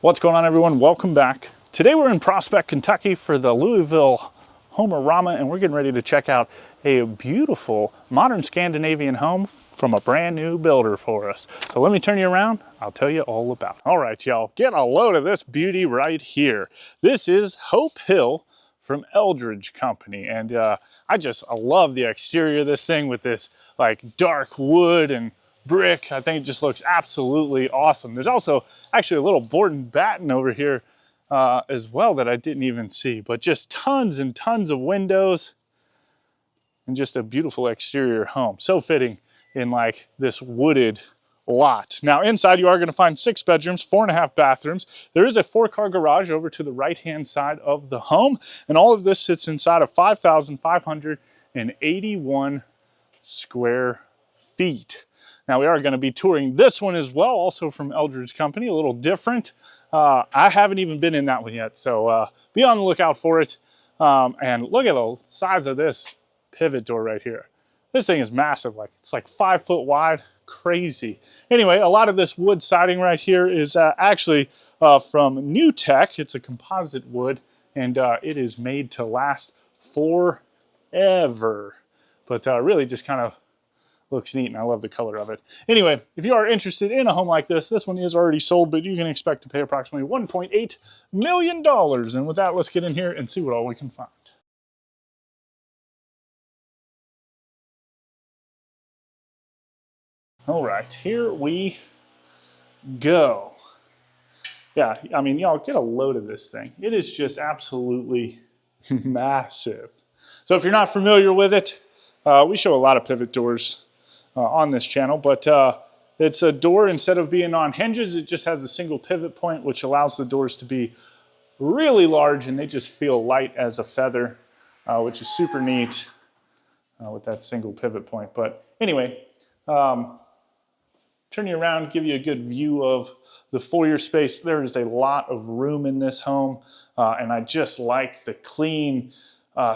What's going on, everyone? Welcome back. Today we're in Prospect, Kentucky for the Louisville Homerama, and we're getting ready to check out a beautiful modern Scandinavian home from a brand new builder for us. So let me turn you around. I'll tell you all about it. All right, y'all, get a load of this beauty right here. This is Hope Hill from Eldridge Company, and I love the exterior of this thing with this like dark wood and brick. I think it just looks absolutely awesome. There's also actually a little board and batten over here as well that I didn't even see, but just tons and tons of windows and just a beautiful exterior home. So fitting in like this wooded lot. Now inside you are going to find 6 bedrooms, 4.5 bathrooms. There is a 4-car garage over to the right-hand side of the home, and all of this sits inside of 5,581 square feet. Now we are going to be touring this one as well, also from Eldridge Company, a little different. I haven't even been in that one yet, so be on the lookout for it. And look at the size of this pivot door right here. This thing is massive, it's like 5 foot wide, crazy. Anyway, a lot of this wood siding right here is actually from New Tech. It's a composite wood, and it is made to last forever. But really just kind of looks neat, and I love the color of it. Anyway, if you are interested in a home like this one is already sold, but you can expect to pay approximately $1.8 million. And with that, let's get in here and see what all we can find. All right, here we go. Yeah, I mean, y'all get a load of this thing. It is just absolutely massive. So if you're not familiar with it, we show a lot of pivot doors on this channel, but it's a door, instead of being on hinges, it just has a single pivot point, which allows the doors to be really large, and they just feel light as a feather, which is super neat with that single pivot point. But anyway, turn you around, give you a good view of the foyer space. There is a lot of room in this home, and I just like the clean,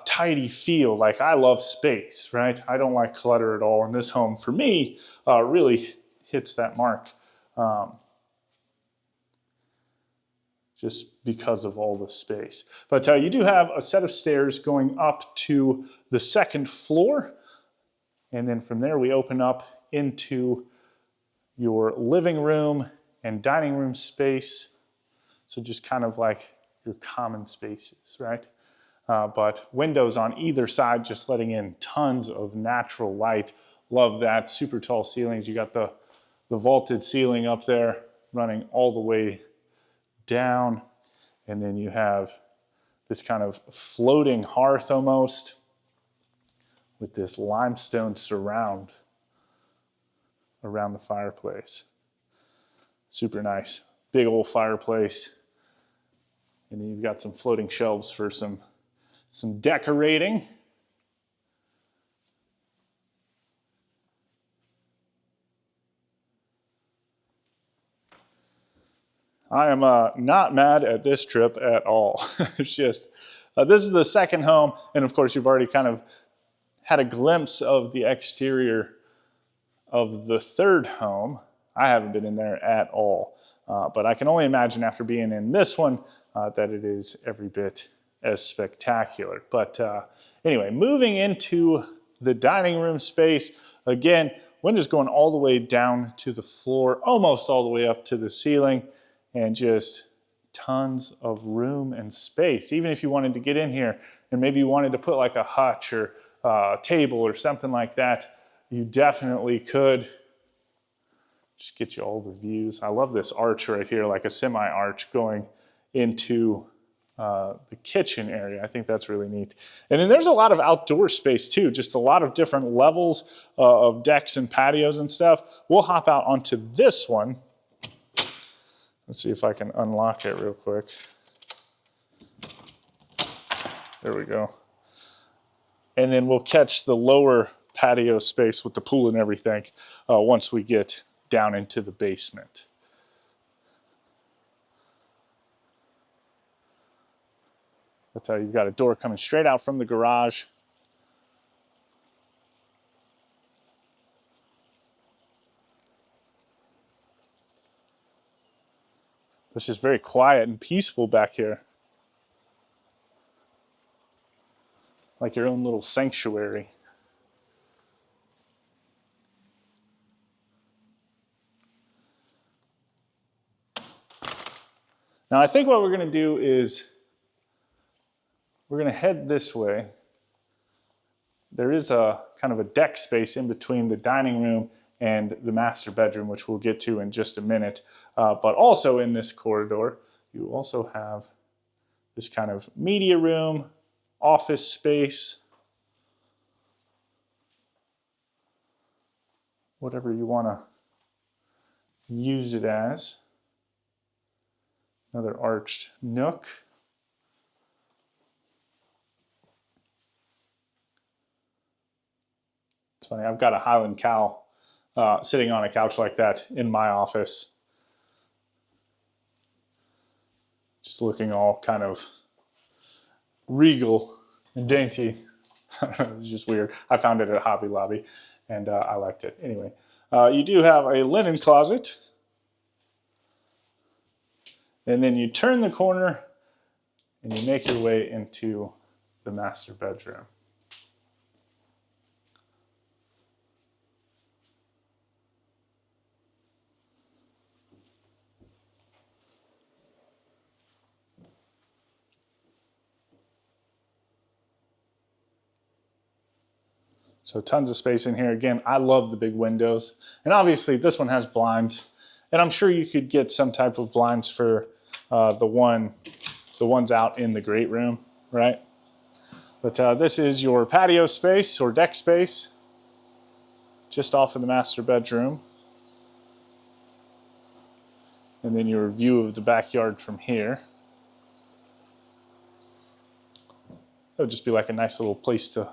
tidy feel. Like, I love space, right? I don't like clutter at all, and this home, for me, really hits that mark, just because of all the space. But you do have a set of stairs going up to the 2nd floor, and then from there we open up into your living room and dining room space. So just kind of like your common spaces, right? But windows on either side, just letting in tons of natural light. Love that. Super tall ceilings. You got the vaulted ceiling up there running all the way down. And then you have this kind of floating hearth almost with this limestone surround around the fireplace. Super nice. Big old fireplace. And then you've got some floating shelves for some decorating. I am not mad at this trip at all. It's just, this is the 2nd home, and of course you've already kind of had a glimpse of the exterior of the 3rd home. I haven't been in there at all, but I can only imagine after being in this one that it is every bit as spectacular. But anyway, moving into the dining room space, again, windows going all the way down to the floor, almost all the way up to the ceiling, and just tons of room and space. Even if you wanted to get in here and maybe you wanted to put like a hutch or a table or something like that, you definitely could. Just get you all the views. I love this arch right here, like a semi-arch going into the kitchen area. I think that's really neat. And then there's a lot of outdoor space too, just a lot of different levels of decks and patios and stuff. We'll hop out onto this one. Let's see if I can unlock it real quick. There we go. And then we'll catch the lower patio space with the pool and everything once we get down into the basement. But you've got a door coming straight out from the garage. It's just very quiet and peaceful back here. Like your own little sanctuary. Now I think what we're gonna do is we're gonna head this way. There is a kind of a deck space in between the dining room and the master bedroom, which we'll get to in just a minute. But also in this corridor, you also have this kind of media room, office space, whatever you want to use it as. Another arched nook. It's funny, I've got a Highland cow sitting on a couch like that in my office. Just looking all kind of regal and dainty. It's just weird. I found it at Hobby Lobby and I liked it. Anyway, you do have a linen closet. And then you turn the corner and you make your way into the master bedroom. So tons of space in here. Again, I love the big windows. And obviously this one has blinds. And I'm sure you could get some type of blinds for the ones out in the great room, right? But this is your patio space or deck space, just off of the master bedroom. And then your view of the backyard from here. That would just be like a nice little place to,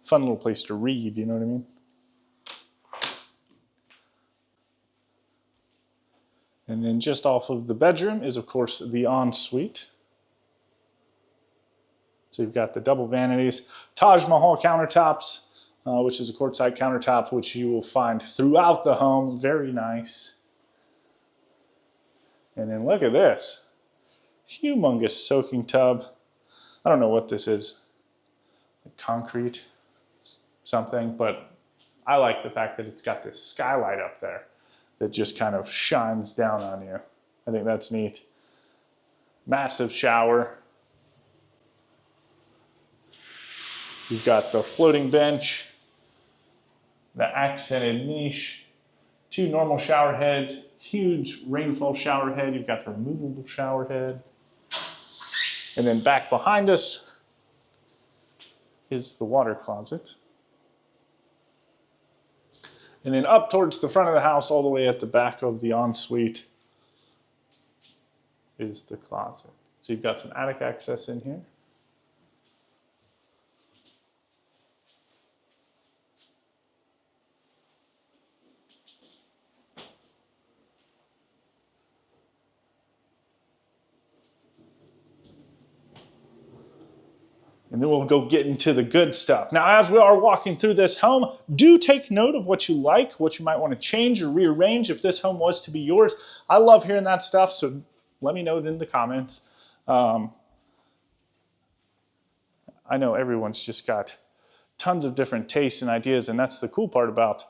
fun little place to read, you know what I mean? And then just off of the bedroom is, of course, the ensuite. So you've got the double vanities, Taj Mahal countertops, which is a quartzite countertop, which you will find throughout the home. Very nice. And then look at this. Humongous soaking tub. I don't know what this is. Like concrete, something, but I like the fact that it's got this skylight up there that just kind of shines down on you. I think that's neat. Massive shower. You've got the floating bench, the accented niche, two normal shower heads, huge rainfall shower head. You've got the removable shower head. And then back behind us is the water closet. And then up towards the front of the house, all the way at the back of the ensuite, is the closet. So you've got some attic access in here. And then we'll go get into the good stuff. Now, as we are walking through this home, do take note of what you like, what you might want to change or rearrange if this home was to be yours. I love hearing that stuff, so let me know it in the comments. I know everyone's just got tons of different tastes and ideas, and that's the cool part about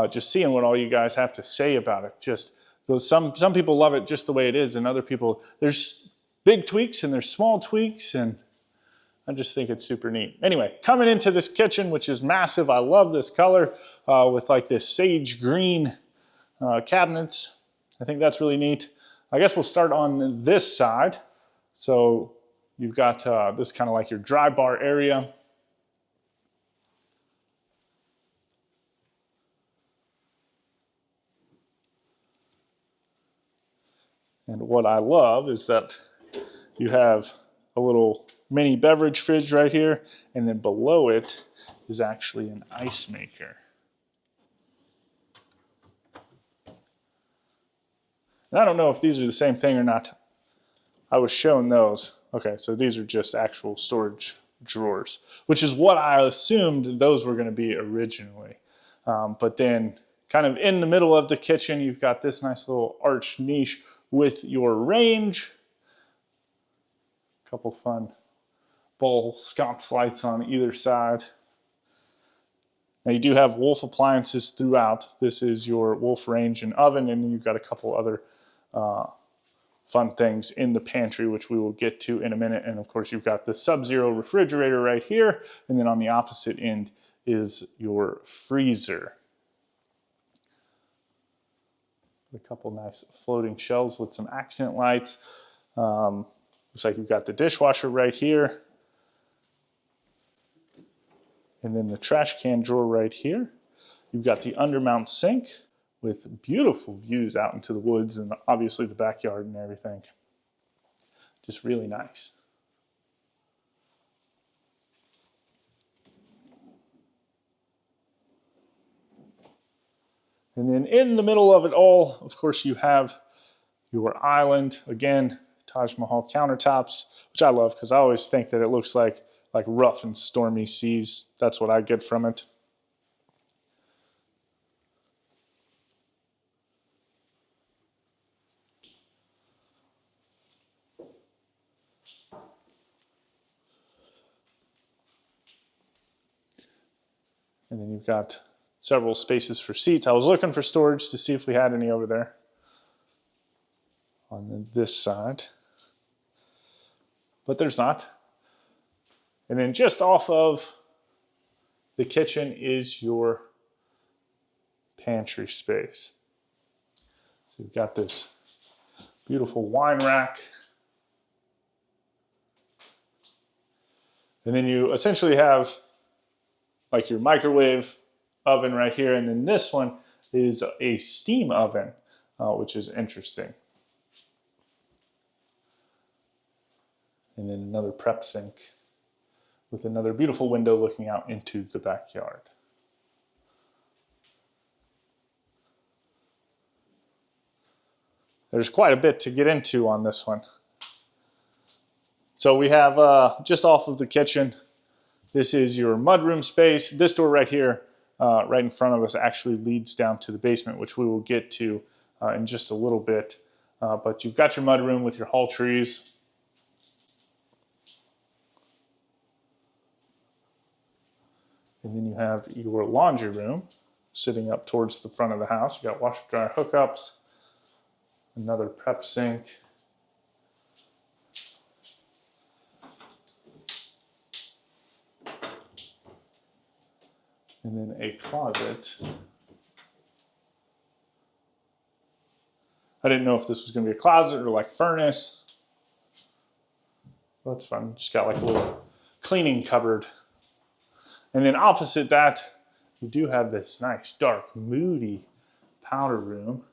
just seeing what all you guys have to say about it. Just some people love it just the way it is, and other people, there's big tweaks and there's small tweaks, and I just think it's super neat. Anyway, coming into this kitchen, which is massive. I love this color with like this sage green cabinets. I think that's really neat. I guess we'll start on this side. So you've got this kind of like your dry bar area. And what I love is that you have a little mini beverage fridge right here, and then below it is actually an ice maker. And I don't know if these are the same thing or not. I was shown those. Okay, so these are just actual storage drawers, which is what I assumed those were going to be originally. But then kind of in the middle of the kitchen, you've got this nice little arched niche with your range. A couple fun ball sconce lights on either side. Now you do have Wolf appliances throughout. This is your Wolf range and oven, and then you've got a couple other fun things in the pantry, which we will get to in a minute. And of course, you've got the Sub-Zero refrigerator right here, and then on the opposite end is your freezer. A couple nice floating shelves with some accent lights. Looks like you've got the dishwasher right here. And then the trash can drawer right here. You've got the undermount sink with beautiful views out into the woods and obviously the backyard and everything. Just really nice. And then in the middle of it all, of course, you have your island. Again, Taj Mahal countertops, which I love because I always think that it looks like rough and stormy seas. That's what I get from it. And then you've got several spaces for seats. I was looking for storage to see if we had any over there on this side, but there's not. And then just off of the kitchen is your pantry space. So you've got this beautiful wine rack. And then you essentially have like your microwave oven right here. And then this one is a steam oven, which is interesting. And then another prep sink with another beautiful window looking out into the backyard. There's quite a bit to get into on this one. So we have just off of the kitchen, this is your mudroom space. This door right here, right in front of us, actually leads down to the basement, which we will get to in just a little bit. But you've got your mudroom with your hall trees. And then you have your laundry room sitting up towards the front of the house. You've got washer dryer hookups, another prep sink. And then a closet. I didn't know if this was going to be a closet or like furnace. Well, that's fun. Just got like a little cleaning cupboard. And then opposite that, you do have this nice, dark, moody powder room.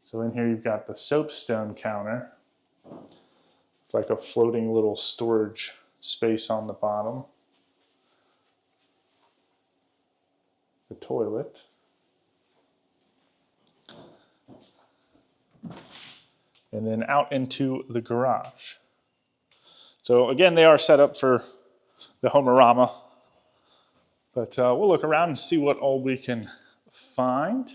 So in here you've got the soapstone counter. It's like a floating little storage space on the bottom. The toilet. And then out into the garage. So again, they are set up for the Homerama. But we'll look around and see what all we can find.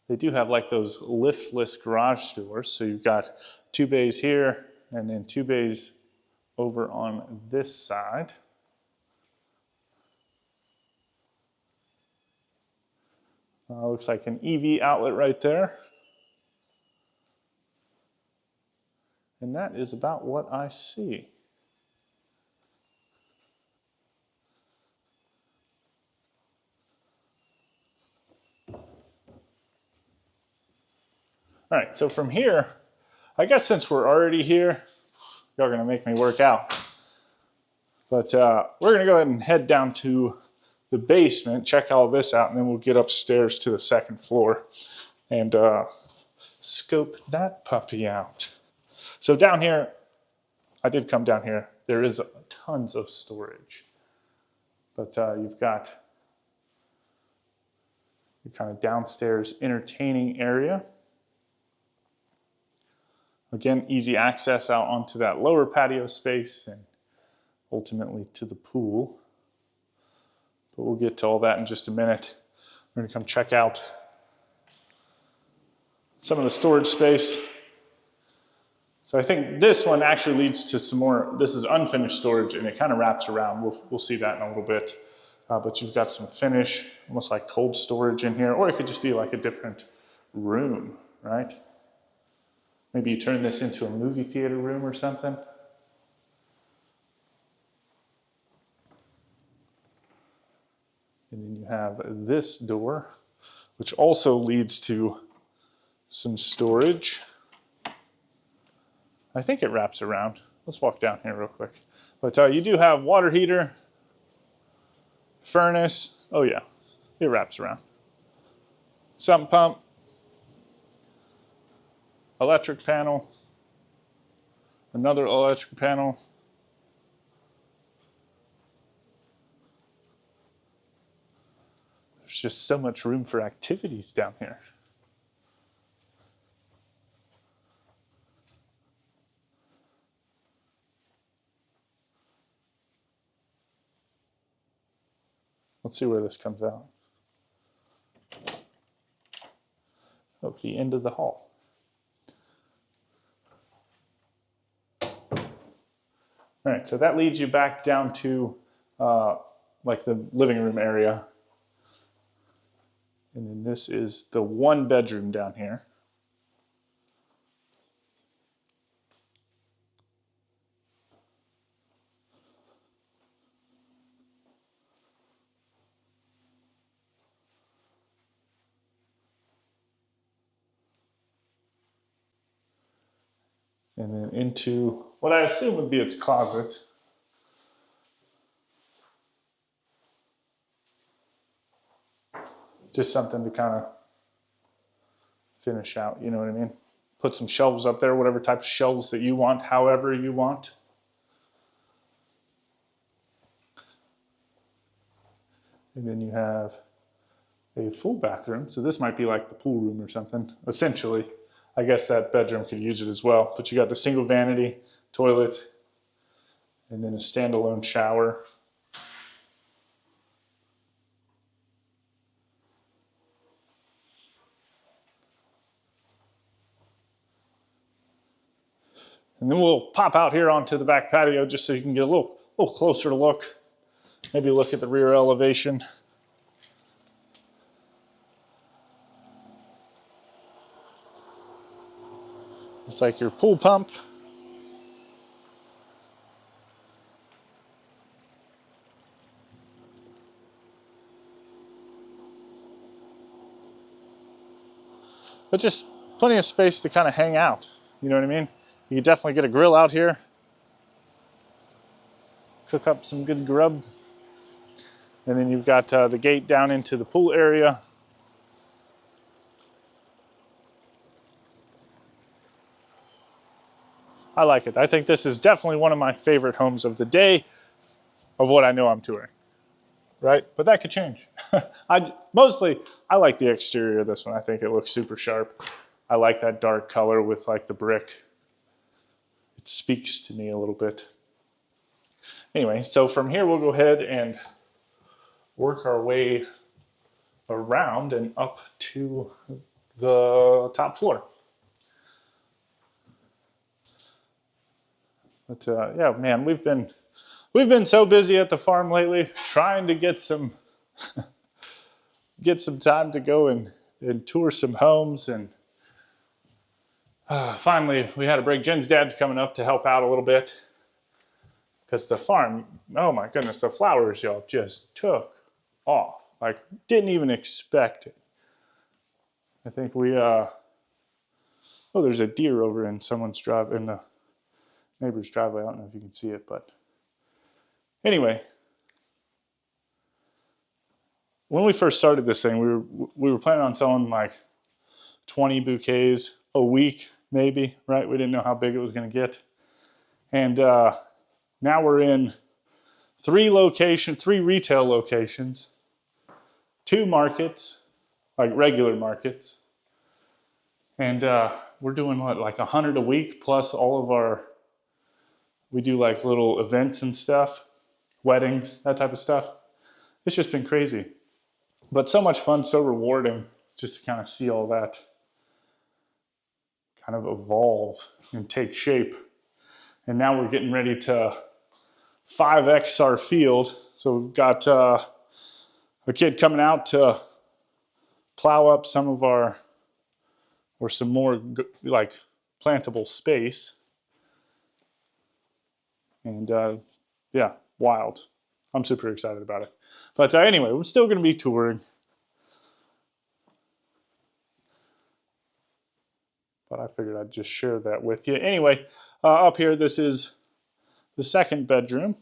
They do have like those liftless garage doors. So you've got 2 bays here and then 2 bays over on this side. Looks like an EV outlet right there. And that is about what I see. All right, so from here, I guess since we're already here, y'all are gonna make me work out. But we're gonna go ahead and head down to the basement, check all this out, and then we'll get upstairs to the 2nd floor and scope that puppy out. So down here, I did come down here. There is tons of storage. But you've got your kind of downstairs entertaining area. Again, easy access out onto that lower patio space and ultimately to the pool. But we'll get to all that in just a minute. We're gonna come check out some of the storage space. So I think this one actually leads to some more, this is unfinished storage and it kind of wraps around. We'll see that in a little bit. But you've got some finish, almost like cold storage in here, or it could just be like a different room, right? Maybe you turn this into a movie theater room or something. And then you have this door, which also leads to some storage. I think it wraps around. Let's walk down here real quick. But you do have water heater, furnace. Oh yeah, it wraps around. Sump pump, electric panel, another electric panel. There's just so much room for activities down here. Let's see where this comes out. Oh, the end of the hall. All right, so that leads you back down to like the living room area. And then this is the one bedroom down here. And then into what I assume would be its closet. Just something to kind of finish out, you know what I mean? Put some shelves up there, whatever type of shelves that you want, however you want. And then you have a full bathroom. So this might be like the pool room or something, essentially. I guess that bedroom could use it as well. But you got the single vanity, toilet, and then a standalone shower. And then we'll pop out here onto the back patio just so you can get a little closer look. Maybe look at the rear elevation. It's like your pool pump. But just plenty of space to kind of hang out. You know what I mean? You can definitely get a grill out here. Cook up some good grub. And then you've got the gate down into the pool area. I like it. I think this is definitely one of my favorite homes of the day of what I know I'm touring, right? But that could change. Mostly, I like the exterior of this one. I think it looks super sharp. I like that dark color with like the brick. It speaks to me a little bit. Anyway, so from here we'll go ahead and work our way around and up to the top floor. But yeah, man, we've been so busy at the farm lately, trying to get some time to go and tour some homes. And finally, we had a break. Jen's dad's coming up to help out a little bit because the farm, oh my goodness, the flowers, y'all, just took off. Like, didn't even expect it. I think we, oh, there's a deer over in someone's drive, in the neighbor's driveway. I don't know if you can see it, but anyway, when we first started this thing, we were planning on selling like 20 bouquets a week, maybe, right? We didn't know how big it was going to get. And now we're in 3 retail locations, 2 markets, like regular markets. And we're doing what, like 100 a week plus all of our, we do like little events and stuff, weddings, that type of stuff. It's just been crazy. But so much fun, so rewarding just to kind of see all that. kind of evolve and take shape. And now we're getting ready to 5X our field. So we've got a kid coming out to plow up some of our, or some more like plantable space. And yeah, wild. I'm super excited about it. But anyway, we're still going to be touring. But I figured I'd just share that with you. Anyway, up here, this is the second bedroom.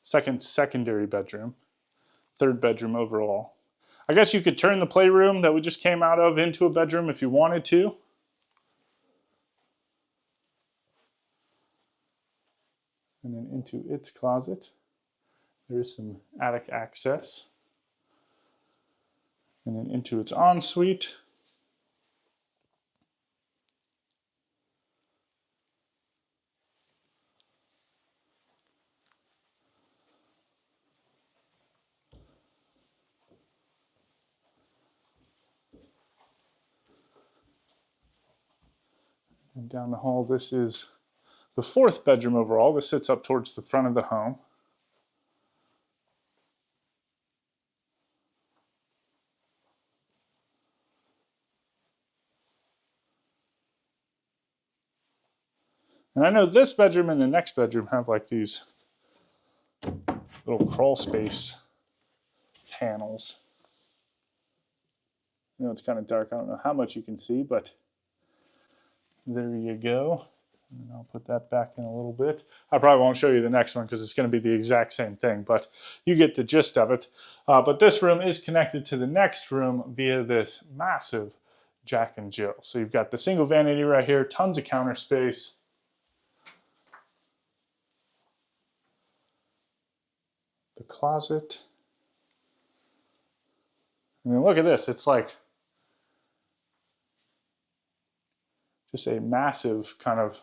Secondary bedroom. Third bedroom overall. I guess you could turn the playroom that we just came out of into a bedroom if you wanted to. And then into its closet. There's some attic access. And then into its ensuite. And down the hall, this is the fourth bedroom overall. This sits up towards the front of the home. And I know this bedroom and the next bedroom have like these little crawl space panels. You know, it's kind of dark. I don't know how much you can see, but there you go. And I'll put that back in a little bit. I probably won't show you the next one because it's going to be the exact same thing, but you get the gist of it. But this room is connected to the next room via this massive Jack and Jill. So you've got the single vanity right here, tons of counter space. The closet. And then look at this. It's like just a massive kind of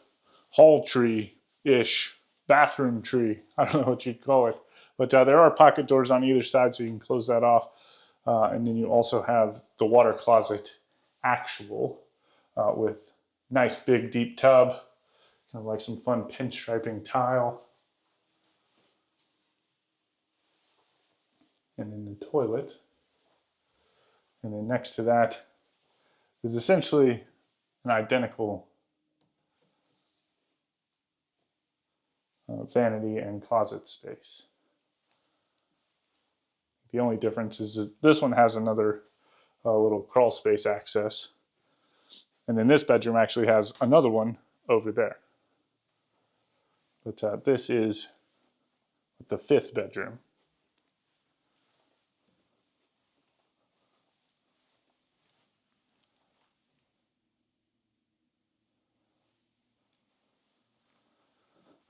hall tree-ish, bathroom tree. I don't know what you'd call it. But there are pocket doors on either side, so you can close that off. And then you also have the water closet actual with nice big deep tub, kind of like some fun pinstriping tile. And then the toilet. And then next to that is essentially an identical vanity and closet space. The only difference is that this one has another little crawl space access. And then this bedroom actually has another one over there. But this is the fifth bedroom.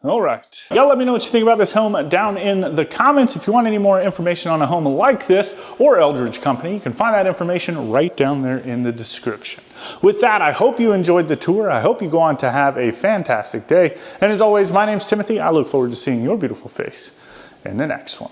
All right. Y'all let me know what you think about this home down in the comments. If you want any more information on a home like this or Eldridge Company, you can find that information right down there in the description. With that, I hope you enjoyed the tour. I hope you go on to have a fantastic day. And as always, my name's Timothy. I look forward to seeing your beautiful face in the next one.